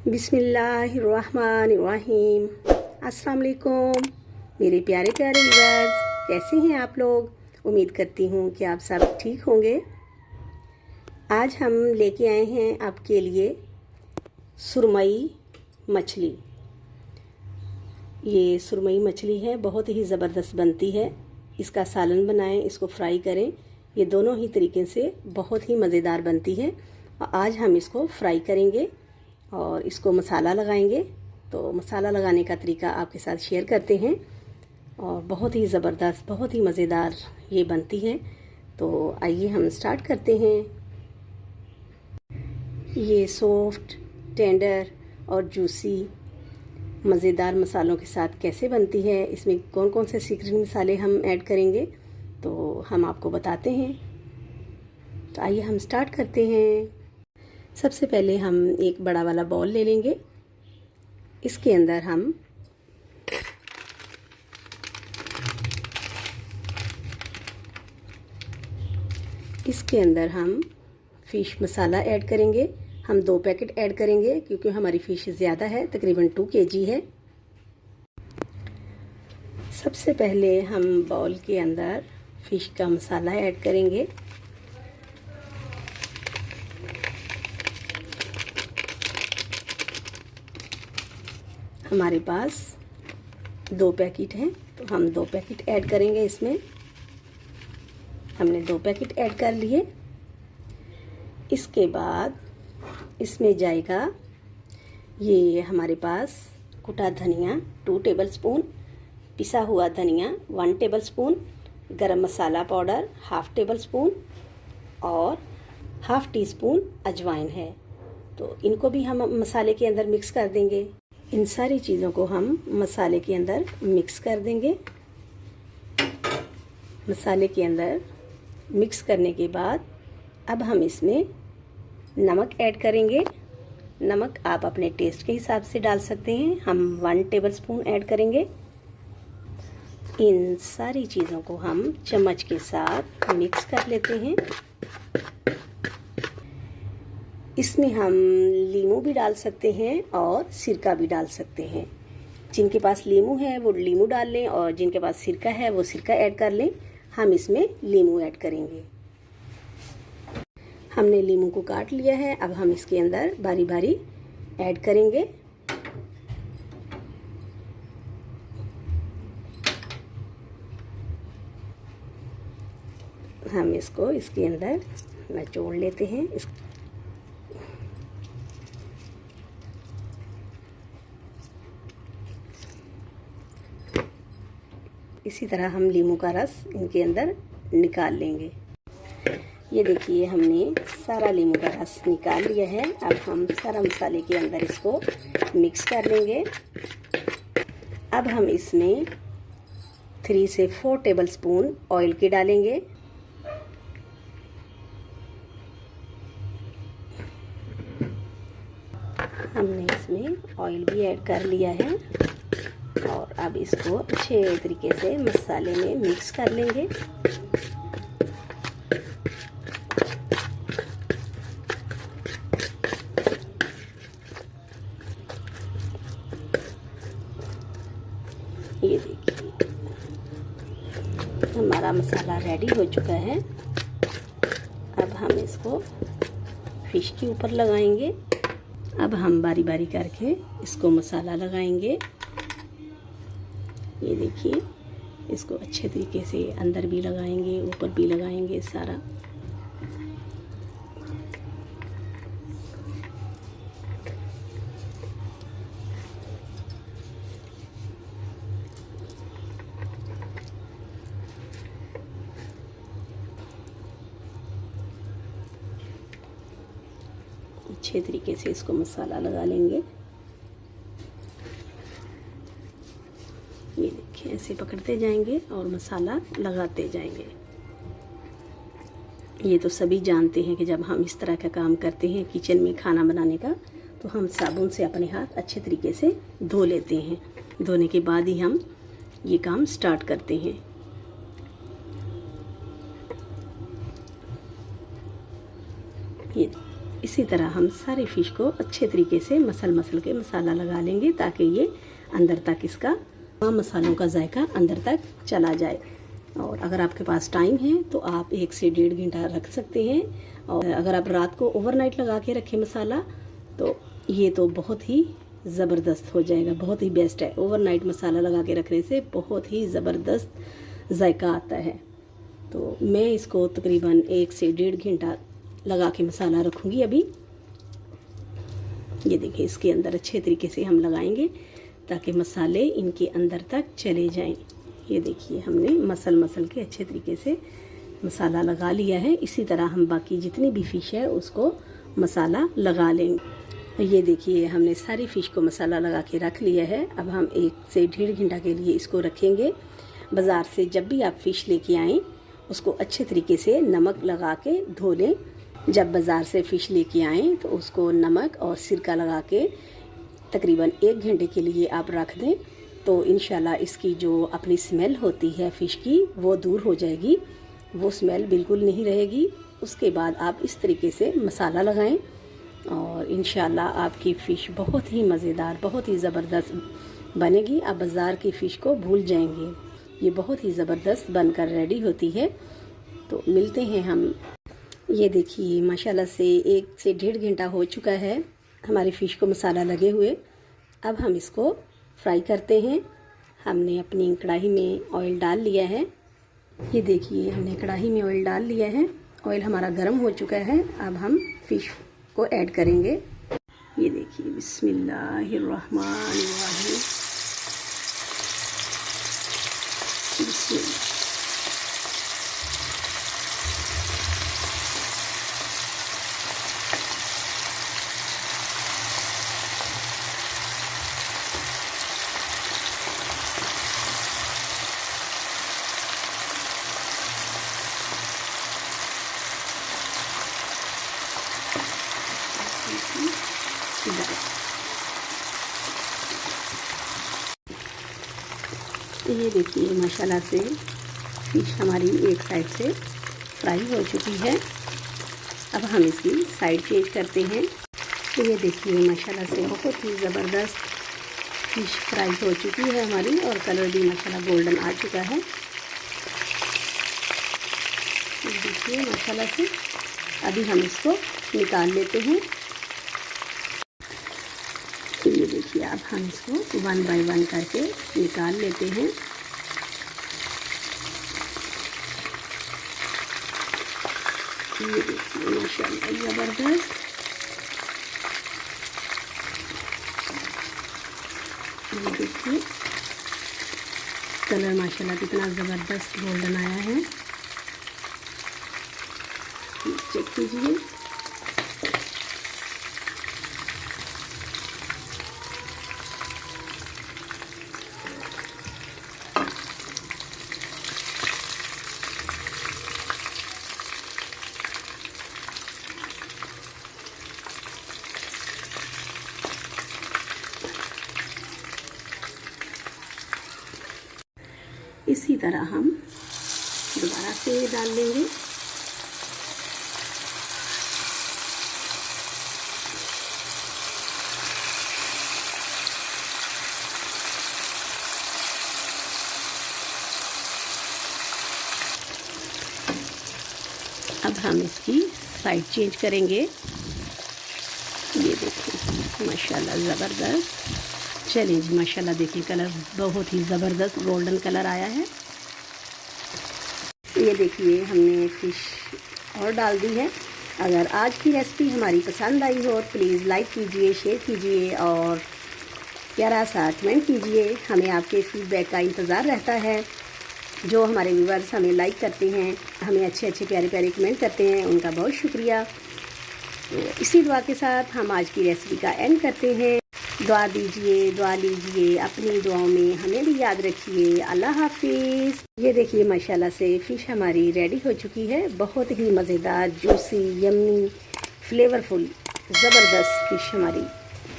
बिस्मिल्लाहिर्रहमानिर्रहीम। अस्सलाम वालेकुम मेरे प्यारे प्यारे व्यूअर्स, कैसे हैं आप लोग। उम्मीद करती हूँ कि आप सब ठीक होंगे। आज हम लेके आए हैं आपके लिए सुरमई मछली। ये सुरमई मछली है, बहुत ही ज़बरदस्त बनती है। इसका सालन बनाएं, इसको फ्राई करें, ये दोनों ही तरीके से बहुत ही मज़ेदार बनती है। और आज हम इसको फ्राई करेंगे और इसको मसाला लगाएंगे। तो मसाला लगाने का तरीका आपके साथ शेयर करते हैं और बहुत ही ज़बरदस्त, बहुत ही मज़ेदार ये बनती है। तो आइए हम स्टार्ट करते हैं। ये सॉफ्ट, टेंडर और जूसी मज़ेदार मसालों के साथ कैसे बनती है, इसमें कौन कौन से सीक्रेट मसाले हम ऐड करेंगे तो हम आपको बताते हैं। तो आइए हम स्टार्ट करते हैं। सबसे पहले हम एक बड़ा वाला बाउल ले लेंगे। इसके अंदर हम फ़िश मसाला ऐड करेंगे। हम 2 पैकेट ऐड करेंगे क्योंकि हमारी फ़िश ज़्यादा है, तकरीबन 2 kg है। सबसे पहले हम बाउल के अंदर फ़िश का मसाला ऐड करेंगे। हमारे पास 2 पैकेट हैं तो हम 2 पैकेट ऐड करेंगे। इसमें हमने 2 पैकेट ऐड कर लिए। इसके बाद इसमें जाएगा ये हमारे पास कुटा धनिया 2 टेबलस्पून, पिसा हुआ धनिया 1 टेबलस्पून, गरम मसाला पाउडर 1/2 टेबलस्पून और 1/2 टीस्पून अजवाइन है। तो इनको भी हम मसाले के अंदर मिक्स कर देंगे। इन सारी चीज़ों को हम मसाले के अंदर मिक्स कर देंगे। मसाले के अंदर मिक्स करने के बाद अब हम इसमें नमक ऐड करेंगे। नमक आप अपने टेस्ट के हिसाब से डाल सकते हैं। हम 1 टेबलस्पून ऐड करेंगे। इन सारी चीज़ों को हम चम्मच के साथ मिक्स कर लेते हैं। इसमें हम लीमू भी डाल सकते हैं और सिरका भी डाल सकते हैं। जिनके पास लीमू है वो लीमू डाल लें और जिनके पास सिरका है वो सिरका ऐड कर लें। हम इसमें लीमू ऐड करेंगे। हमने लीमू को काट लिया है। अब हम इसके अंदर बारी बारी ऐड करेंगे। हम इसको इसके अंदर निचोड़ लेते हैं। इसी तरह हम लीमू का रस इनके अंदर निकाल लेंगे। ये देखिए हमने सारा लीमू का रस निकाल लिया है। अब हम सारा मसाले के अंदर इसको मिक्स कर लेंगे। अब हम इसमें 3 से 4 टेबलस्पून ऑयल के डालेंगे। हमने इसमें ऑयल भी ऐड कर लिया है और अब इसको अच्छे तरीके से मसाले में मिक्स कर लेंगे। ये देखिए हमारा मसाला रेडी हो चुका है। अब हम इसको फिश के ऊपर लगाएंगे। अब हम बारी बारी करके इसको मसाला लगाएंगे। ये देखिए इसको अच्छे तरीके से अंदर भी लगाएंगे, ऊपर भी लगाएंगे सारा। अच्छे तरीके से इसको मसाला लगा लेंगे। ये देखिए ऐसे पकड़ते जाएंगे और मसाला लगाते जाएंगे। ये तो सभी जानते हैं कि जब हम इस तरह का काम करते हैं किचन में खाना बनाने का, तो हम साबुन से अपने हाथ अच्छे तरीके से धो लेते हैं। धोने के बाद ही हम ये काम स्टार्ट करते हैं। ये इसी तरह हम सारी फ़िश को अच्छे तरीके से मसल के मसाला लगा लेंगे ताकि ये अंदर तक इसका तमाम मसालों का जायका अंदर तक चला जाए। और अगर आपके पास टाइम है तो आप 1 से 1.5 घंटा रख सकते हैं। और अगर आप रात को ओवरनाइट लगा के रखें मसाला तो ये तो बहुत ही ज़बरदस्त हो जाएगा, बहुत ही बेस्ट है। ओवरनाइट मसाला लगा के रखने से बहुत ही ज़बरदस्त जायका आता है। तो मैं इसको तकरीबन 1 से 1.5 घंटा लगा के मसाला रखूँगी। अभी ये देखिए इसके अंदर अच्छे तरीके से हम लगाएंगे ताकि मसाले इनके अंदर तक चले जाएं। ये देखिए हमने मसल के अच्छे तरीके से मसाला लगा लिया है। इसी तरह हम बाकी जितनी भी फ़िश है उसको मसाला लगा लेंगे। ये देखिए हमने सारी फ़िश को मसाला लगा के रख लिया है। अब हम 1 से 1.5 घंटा के लिए इसको रखेंगे। बाज़ार से जब भी आप फ़िश लेके आएँ उसको अच्छे तरीके से नमक लगा के धो लें। जब बाज़ार से फ़िश लेके आएँ तो उसको नमक और सिरका लगा के तकरीबन 1 घंटे के लिए आप रख दें तो इंशाल्लाह इसकी जो अपनी स्मेल होती है फ़िश की वो दूर हो जाएगी, वो स्मेल बिल्कुल नहीं रहेगी। उसके बाद आप इस तरीके से मसाला लगाएं और इंशाल्लाह आपकी फ़िश बहुत ही मज़ेदार, बहुत ही ज़बरदस्त बनेगी। आप बाज़ार की फ़िश को भूल जाएंगे। ये बहुत ही ज़बरदस्त बनकर रेडी होती है। तो मिलते हैं हम। ये देखिए माशाल्लाह से 1 से 1.5 घंटा हो चुका है हमारी फ़िश को मसाला लगे हुए। अब हम इसको फ्राई करते हैं। हमने अपनी कढ़ाई में ऑयल डाल लिया है। ये देखिए हमने कढ़ाई में ऑयल डाल लिया है। ऑयल हमारा गर्म हो चुका है। अब हम फ़िश को ऐड करेंगे। ये देखिए बिस्मिल्लाहिर्रहमानिर्रहीम। बिस्मिल्लाह। ये देखिए माशाल्लाह से फ़िश हमारी एक साइड से फ्राई हो चुकी है। अब हम इसकी साइड चेंज करते हैं। तो ये देखिए माशाल्लाह से बहुत ही ज़बरदस्त फ़िश फ्राई हो चुकी है हमारी और कलर भी माशाल्लाह गोल्डन आ चुका है। देखिए माशाल्लाह से अभी हम इसको निकाल लेते हैं। तो ये देखिए अब हम इसको 1 बाय 1 करके निकाल लेते हैं। ये देखिए माशाल्लाह ज़बरदस्त। ये देखिए कलर माशाल्लाह कितना ज़बरदस्त गोल्डन आया है। चेक कीजिए। इसी तरह हम दोबारा से डाल लेंगे। अब हम इसकी साइड चेंज करेंगे। ये देखिए माशाल्लाह ज़बरदस्त। चलिए जी माशाल्लाह देखिए कलर बहुत ही ज़बरदस्त गोल्डन कलर आया है। ये देखिए हमने फ़िश और डाल दी है। अगर आज की रेसिपी हमारी पसंद आई हो प्लीज़ लाइक कीजिए, शेयर कीजिए और प्यारा सा कमेंट कीजिए। हमें आपके फीडबैक का इंतज़ार रहता है। जो हमारे व्यूअर्स हमें लाइक करते हैं, हमें अच्छे अच्छे प्यारे प्यारे कमेंट करते हैं, उनका बहुत शुक्रिया। तो इसी दुआ के साथ हम आज की रेसिपी का एंड करते हैं। दुआ दीजिए, दुआ लीजिए, अपनी दुआओं में हमें भी याद रखिए। अल्लाह हाफिज़। ये देखिए माशाल्लाह से फ़िश हमारी रेडी हो चुकी है। बहुत ही मज़ेदार, जूसी, यम्मी, फ्लेवरफुल, ज़बरदस्त फ़िश हमारी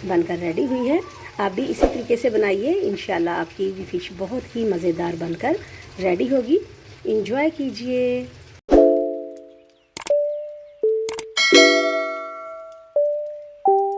बनकर रेडी हुई है। आप भी इसी तरीके से बनाइए, इंशाल्लाह आपकी फ़िश बहुत ही मज़ेदार बनकर रेडी होगी। एंजॉय कीजिए।